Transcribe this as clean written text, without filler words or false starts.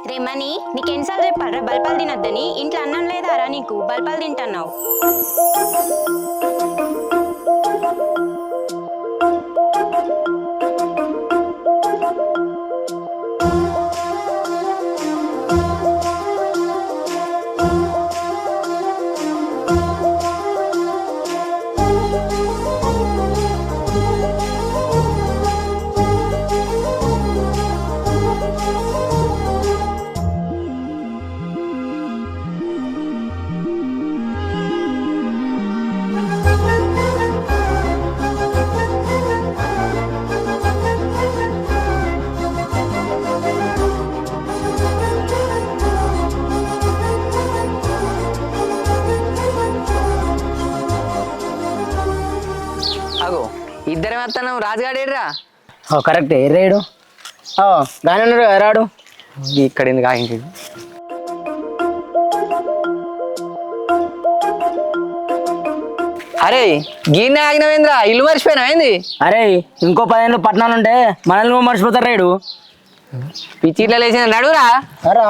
రే money నీకెన్నిసార్లు చెప్పాలరా బల్పాలు తినొద్దని? ఇంట్లో అన్నం లేదారా నీకు? బల్పాలు తింటున్నావు. అగో ఇద్దరం వస్తాను. రాజుగాడేడ్రా? కరెక్ట్ ఎర్రాడు గానే ఉన్నాడు ఎరాడు ఇక్కడ ఎందుకు ఆగింది? అరే గీనే ఆగినవేంద్రా? ఇల్లు మర్చిపోయినా ఏంది? అరే ఇంకో 10 ఏళ్ళు పట్టణాలు ఉంటే మనల్ని మర్చిపోతారు రేడు పిచ్చిట్లో లేచిన నడురా. అరా